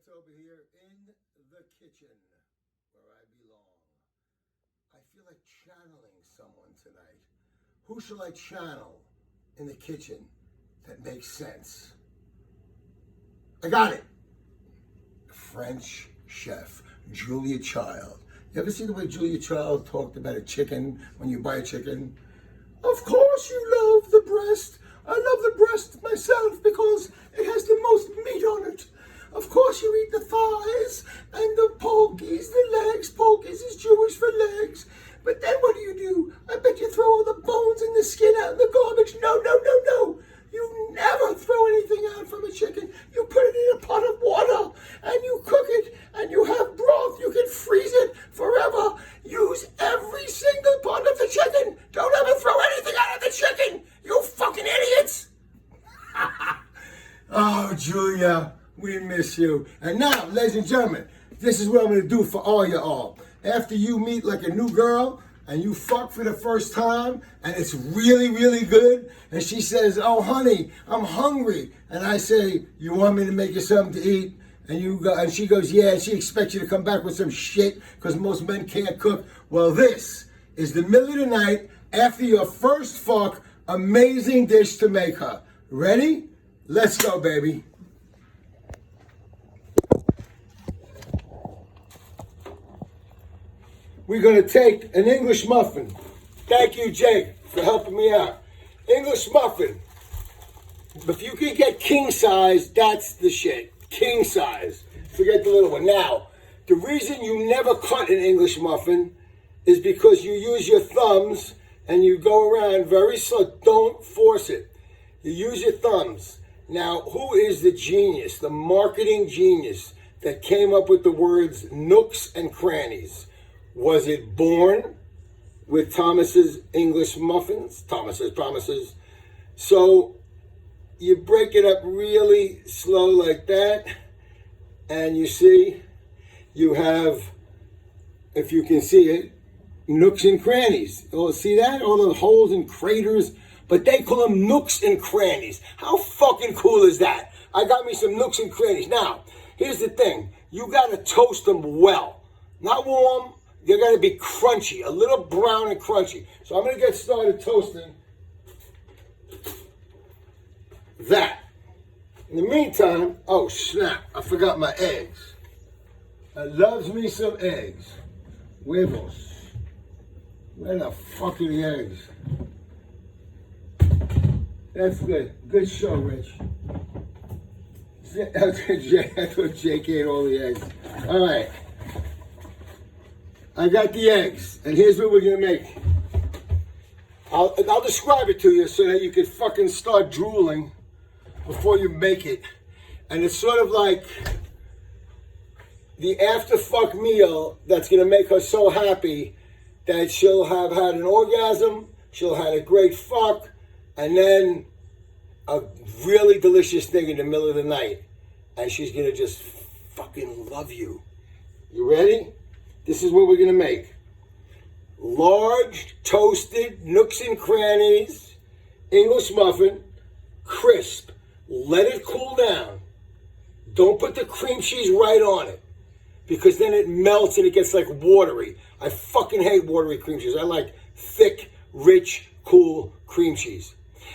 Manitoba here in the kitchen where I belong. I feel like channeling someone tonight. Who shall I channel in the kitchen that makes sense? I got it. French chef Julia Child. You ever see the way Julia Child talked about a chicken when you buy a chicken? Of course you love the breast. I love the breast myself because it has the most meat on it. Of course you eat the thighs and the pokies, the legs. Pokies is Jewish for legs. But then what do? I bet you throw all the bones and the skin out in the garbage. No. You never throw anything out from a chicken. You put it in a pot of water and you cook it and you have broth. You can freeze it forever. Use every single part of the chicken. Don't ever throw anything out of the chicken. You fucking idiots. Oh, Julia, we miss you. And now, ladies and gentlemen, this is what I'm going to do for all y'all. After you meet like a new girl, and you fuck for the first time, and it's really, really good, and she says, oh, honey, I'm hungry. And I say, you want me to make you something to eat? And she goes, yeah, and she expects you to come back with some shit, because most men can't cook. Well, this is the middle of the night, after your first fuck, amazing dish to make her. Ready? Let's go, baby. We're going to take an English muffin. Thank you, Jake, for helping me out. English muffin. If you can get king size, that's the shit. King size. Forget the little one. Now, the reason you never cut an English muffin is because you use your thumbs and you go around very slow. Don't force it. You use your thumbs. Now, who is the genius, the marketing genius that came up with the words nooks and crannies? Was it born with Thomas's English muffins? Thomas's promises. So you break it up really slow like that. And you see, you have, if you can see it, nooks and crannies. Oh, see that? All the holes and craters. But they call them nooks and crannies. How fucking cool is that? I got me some nooks and crannies. Now, here's the thing. You got to toast them well. Not warm. They're going to be crunchy, a little brown and crunchy. So I'm going to get started toasting that. In the meantime, oh snap, I forgot my eggs. I loves me some eggs. Huevos. Where the fuck are the eggs? That's good. Good show, Rich. I thought Jake ate all the eggs. All right. I got the eggs, and here's what we're going to make. I'll describe it to you so that you can fucking start drooling before you make it. And it's sort of like the after-fuck meal that's going to make her so happy that she'll have had an orgasm, she'll have had a great fuck, and then a really delicious thing in the middle of the night. And she's going to just fucking love you. You ready? This is what we're going to make. Large, toasted, nooks and crannies, English muffin, crisp. Let it cool down. Don't put the cream cheese right on it, because then it melts and it gets like watery. I fucking hate watery cream cheese. I like thick, rich, cool cream cheese.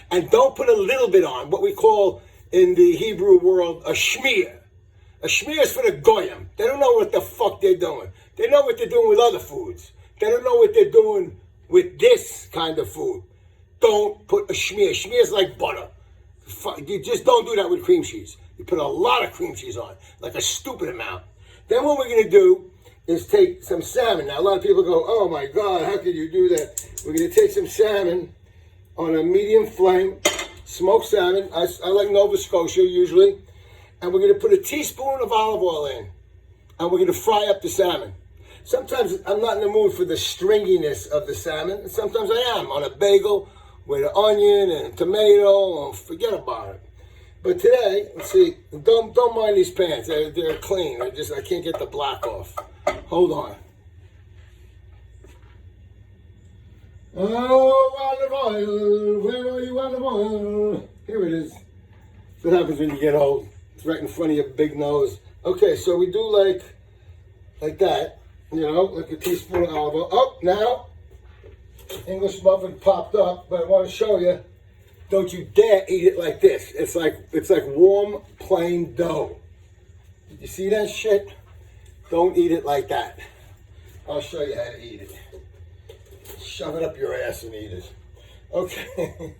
And don't put a little bit on, what we call in the Hebrew world a schmear. A schmear is for the goyim. They don't know what the fuck they're doing. They know what they're doing with other foods. They don't know what they're doing with this kind of food. Don't put a schmear. Schmear is like butter. You just don't do that with cream cheese. You put a lot of cream cheese on, like a stupid amount. Then what we're going to do is take some salmon. Now, a lot of people go, oh my God, how could you do that? We're going to take some salmon on a medium flame, smoked salmon. I like Nova Scotia usually. And we're going to put a teaspoon of olive oil in. And we're going to fry up the salmon. Sometimes I'm not in the mood for the stringiness of the salmon. And sometimes I am on a bagel with an onion and tomato. Forget about it. But today, let's see, don't mind these pans. They're clean. I can't get the black off. Hold on. Oh, olive oil. Where are you, olive oil? Here it is. What happens when you get old? It's right in front of your big nose. Okay, so we do like that, you know, like a teaspoon of olive oil. Oh, now, English muffin popped up, but I want to show you, don't you dare eat it like this. It's like warm, plain dough. Did you see that shit? Don't eat it like that. I'll show you how to eat it. Shove it up your ass and eat it. Okay.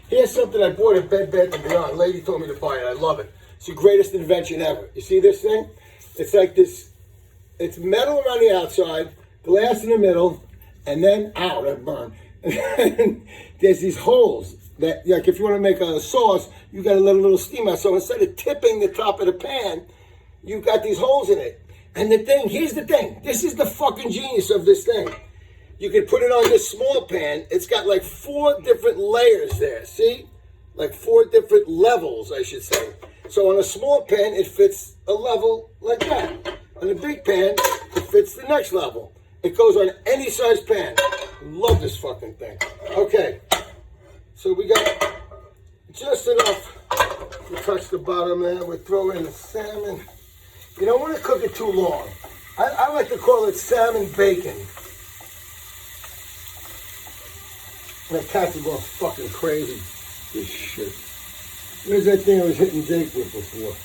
Here's something I bought at Bed Bath & Beyond. Lady told me to buy it. I love it. It's the greatest invention ever. You see this thing? It's like this. It's metal around the outside, glass in the middle, and then, ow, that burned. And there's these holes that, like if you want to make a sauce, you got to let a little steam out. So instead of tipping the top of the pan, you've got these holes in it. And the thing, here's the thing. This is the fucking genius of this thing. You can put it on this small pan. It's got like 4 different layers there, see? Like 4 different levels, I should say. So on a small pan, it fits a level like that. On a big pan, it fits the next level. It goes on any size pan. Love this fucking thing. Okay, so we got just enough to touch the bottom there. We throw in the salmon. You don't want to cook it too long. I like to call it salmon bacon. My cats are going fucking crazy. This shit. Where's that thing I was hitting Jake with before?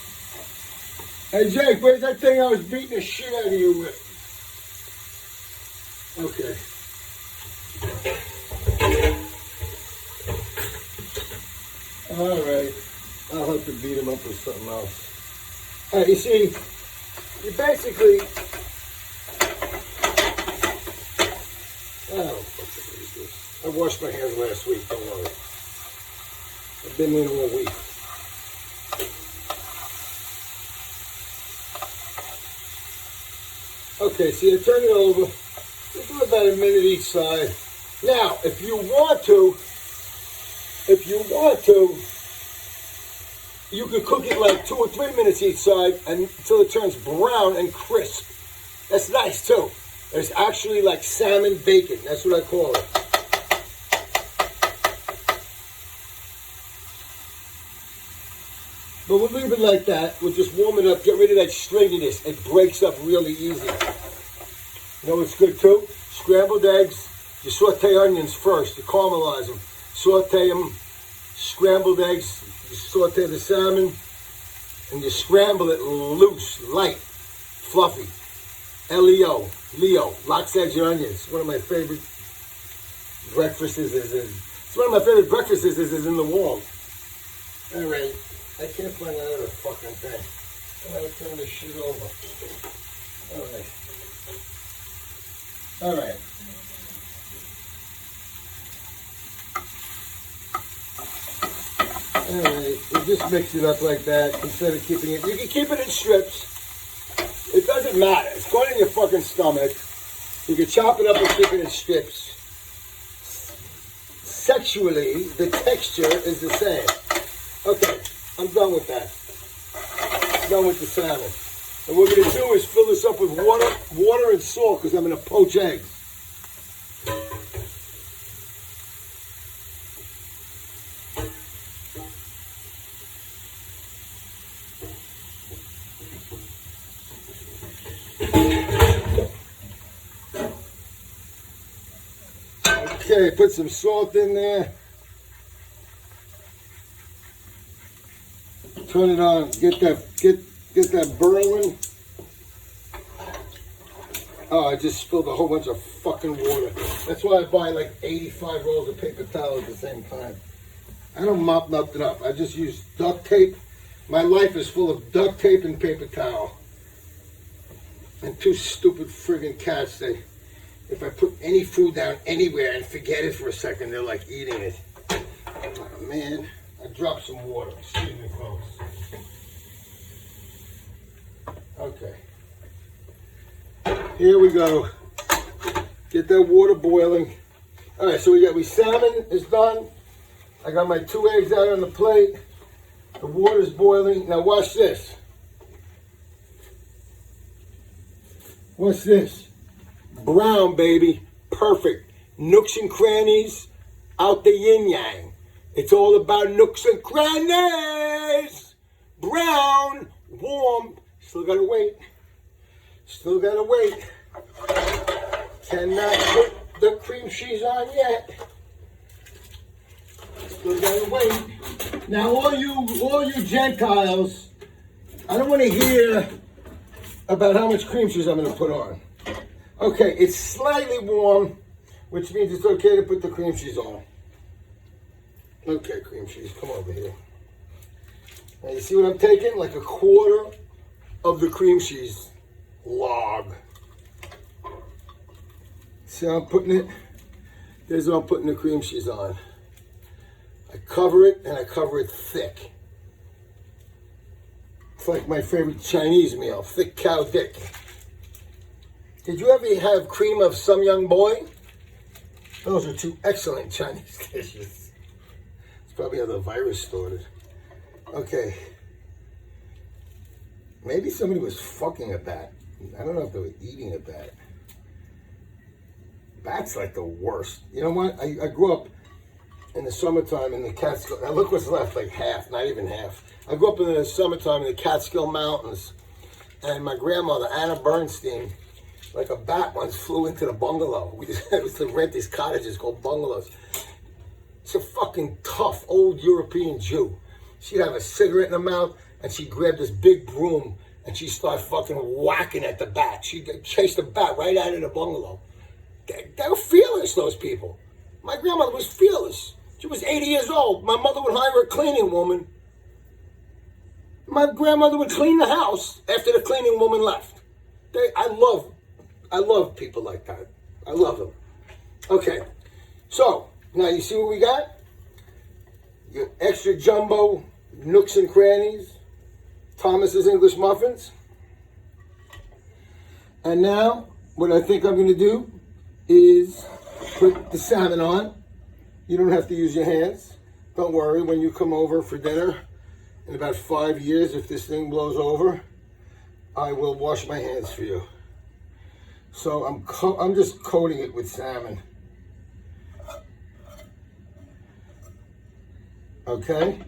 Hey Jake, where's that thing I was beating the shit out of you with? Okay. Alright. I'll have to beat him up with something else. Alright, you see, you basically... Oh, fucking use this. I washed my hands last week, don't worry. I've been in all week. Okay, so you turn it over. You do about a minute each side. Now, if you want to, you could cook it like 2 or 3 minutes each side until it turns brown and crisp. That's nice too. It's actually like salmon bacon. That's what I call it. But we'll leave it like that. We'll just warm it up. Get rid of that stringiness. It breaks up really easy. You know what's good too? Scrambled eggs. You saute onions first. You caramelize them. Saute them. Scrambled eggs. You saute the salmon. And you scramble it loose, light, fluffy. Leo. Lox, eggs, and onions. One of my favorite breakfasts it's one of my favorite breakfasts is in the wall. All right. I can't find that other fucking thing. I'm going to turn this shit over. All right. You just mix it up like that instead of keeping it. You can keep it in strips. It doesn't matter. It's going in your fucking stomach. You can chop it up and keep it in strips. Sexually, the texture is the same. Okay. I'm done with that. Done with the salmon. And what we're going to do is fill this up with water and salt because I'm going to poach eggs. Okay, put some salt in there. Turn it on. Get that boiling. Oh, I just spilled a whole bunch of fucking water. That's why I buy like 85 rolls of paper towel at the same time. I don't mop nothing up. I just use duct tape. My life is full of duct tape and paper towel. And 2 stupid friggin' cats that if I put any food down anywhere and forget it for a second, they're like eating it. Oh, man. I dropped some water. Excuse me, folks. Okay. Here we go. Get that water boiling. All right, so we salmon is done. I got my 2 eggs out on the plate. The water's boiling. Now watch this. What's this? Brown, baby. Perfect. Nooks and crannies out the yin-yang. It's all about nooks and crannies. Brown, warm, Still gotta wait. Still gotta wait. Cannot put the cream cheese on yet. Still gotta wait. Now all you Gentiles, I don't want to hear about how much cream cheese I'm gonna put on. Okay, it's slightly warm, which means it's okay to put the cream cheese on. Okay, cream cheese, come over here. Now you see what I'm taking? Like a quarter of the cream cheese log. See how I'm putting it? Here's what I'm putting the cream cheese on. I cover it, and I cover it thick. It's like my favorite Chinese meal, thick cow dick. Did you ever have cream of some young boy? Those are two excellent Chinese dishes. It's probably how the virus started. Okay. Maybe somebody was fucking a bat. I don't know if they were eating a bat. Bats like the worst. You know what? I grew up in the summertime in the Catskill. Now look what's left, like half, not even half. I grew up in the summertime in the Catskill Mountains. And my grandmother, Anna Bernstein, like a bat once flew into the bungalow. We used to rent these cottages called bungalows. It's a fucking tough old European Jew. She'd have a cigarette in her mouth, and she'd grab this big broom, and she'd start fucking whacking at the bat. She'd chase the bat right out of the bungalow. They were fearless, those people. My grandmother was fearless. She was 80 years old. My mother would hire a cleaning woman. My grandmother would clean the house after the cleaning woman left. I love people like that. I love them. Okay, so now you see what we got? Your extra jumbo nooks and crannies, Thomas's English muffins. And now, what I think I'm going to do is put the salmon on. You don't have to use your hands. Don't worry, when you come over for dinner, in about 5 years, if this thing blows over, I will wash my hands for you. So I'm just coating it with salmon. Okay?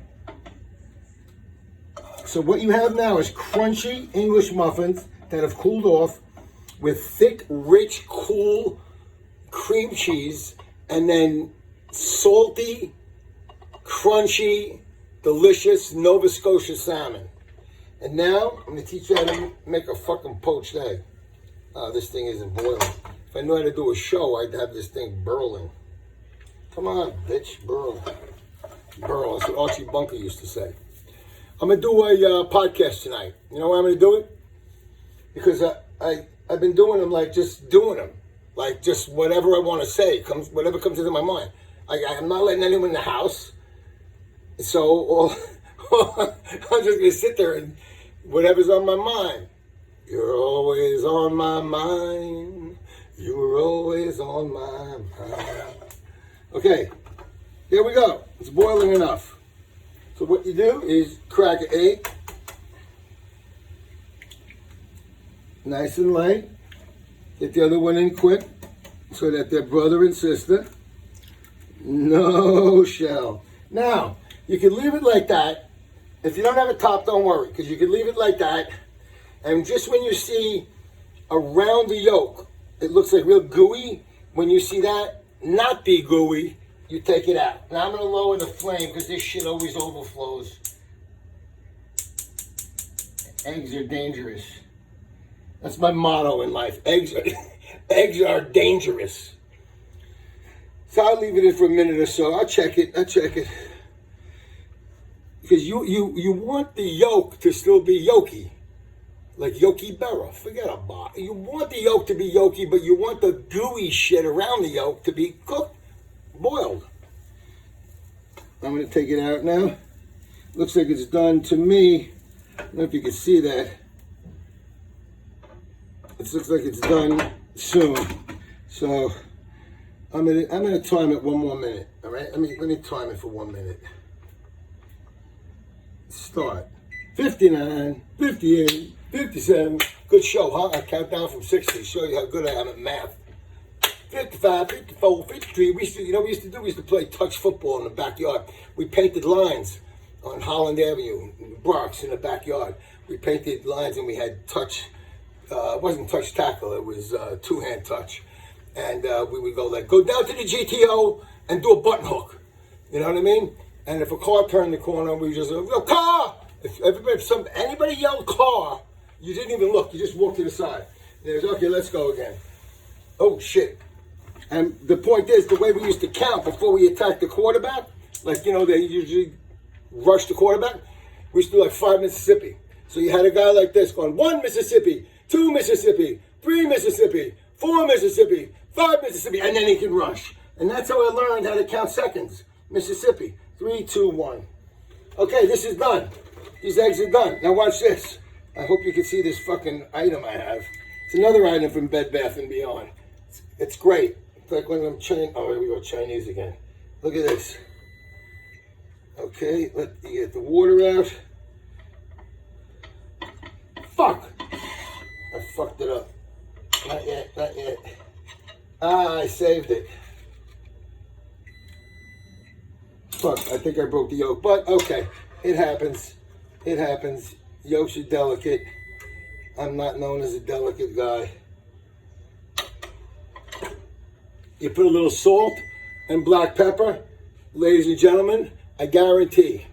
So what you have now is crunchy English muffins that have cooled off with thick, rich, cool cream cheese, and then salty, crunchy, delicious Nova Scotia salmon. And now I'm going to teach you how to make a fucking poached egg. This thing isn't boiling. If I knew how to do a show, I'd have this thing burling. Come on, bitch, burl. Burl, that's what Archie Bunker used to say. I'm going to do a podcast tonight. You know why I'm going to do it? Because I've been doing them, like just doing them. Like just whatever I want to say, whatever comes into my mind. I'm not letting anyone in the house. So I'm just going to sit there and whatever's on my mind. You're always on my mind. You're always on my mind. Okay, here we go. It's boiling enough. So what you do is crack an egg. Nice and light. Get the other one in quick so that they're brother and sister. No shell. Now, you can leave it like that. If you don't have a top, don't worry, because you can leave it like that. And just when you see around the yolk, it looks like real gooey. When you see that not be gooey, you take it out. Now I'm going to lower the flame because this shit always overflows. Eggs are dangerous. That's my motto in life. Eggs are dangerous. So I'll leave it in for a minute or so. I'll check it. Because you want the yolk to still be yolky. Like Yogi Berra. Forget about it. You want the yolk to be yolky, but you want the gooey shit around the yolk to be cooked, boiled. I'm going to take it out now. Looks like it's done to me. I don't know if you can see that. It looks like it's done soon. So I'm gonna time it one more minute. All right, let me time it for 1 minute. Start. 59, 58, 57. Good show, huh? I count down from 60. Show you how good I am at math. 55, 54, 53. We used to play touch football in the backyard. We painted lines on Holland Avenue, in the Bronx, in the backyard. We painted lines and we had touch. It wasn't touch tackle. It was two-hand touch. And we would go down to the GTO and do a button hook. You know what I mean? And if a car turned the corner, we just go, car! If anybody yelled car, you didn't even look. You just walked to the side. There's, okay, let's go again. Oh, shit. And the point is, the way we used to count before we attacked the quarterback, like, you know, they usually rush the quarterback, we used to do like 5 Mississippi. So you had a guy like this going, 1 Mississippi, 2 Mississippi, 3 Mississippi, 4 Mississippi, 5 Mississippi, and then he can rush. And that's how I learned how to count seconds. Mississippi, 3, 2, 1. Okay, this is done. These eggs are done. Now watch this. I hope you can see this fucking item I have. It's another item from Bed Bath & Beyond. It's great. It's like one of them Chinese. Oh, here we go, Chinese again. Look at this. Okay, let you get the water out. Fuck! I fucked it up. Not yet, not yet. Ah, I saved it. Fuck, I think I broke the yolk. But, okay, it happens. It happens. Yolks are delicate. I'm not known as a delicate guy. You put a little salt and black pepper. Ladies and gentlemen, I guarantee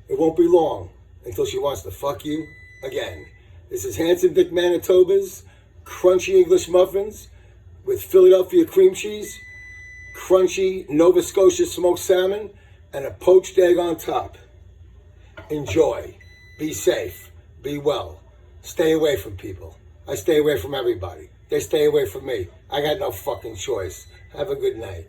it won't be long until she wants to fuck you again. This is Handsome Dick Manitoba's crunchy English muffins with Philadelphia cream cheese, crunchy Nova Scotia smoked salmon, and a poached egg on top. Enjoy. Be safe. Be well. Stay away from people. I stay away from everybody. They stay away from me. I got no fucking choice. Have a good night.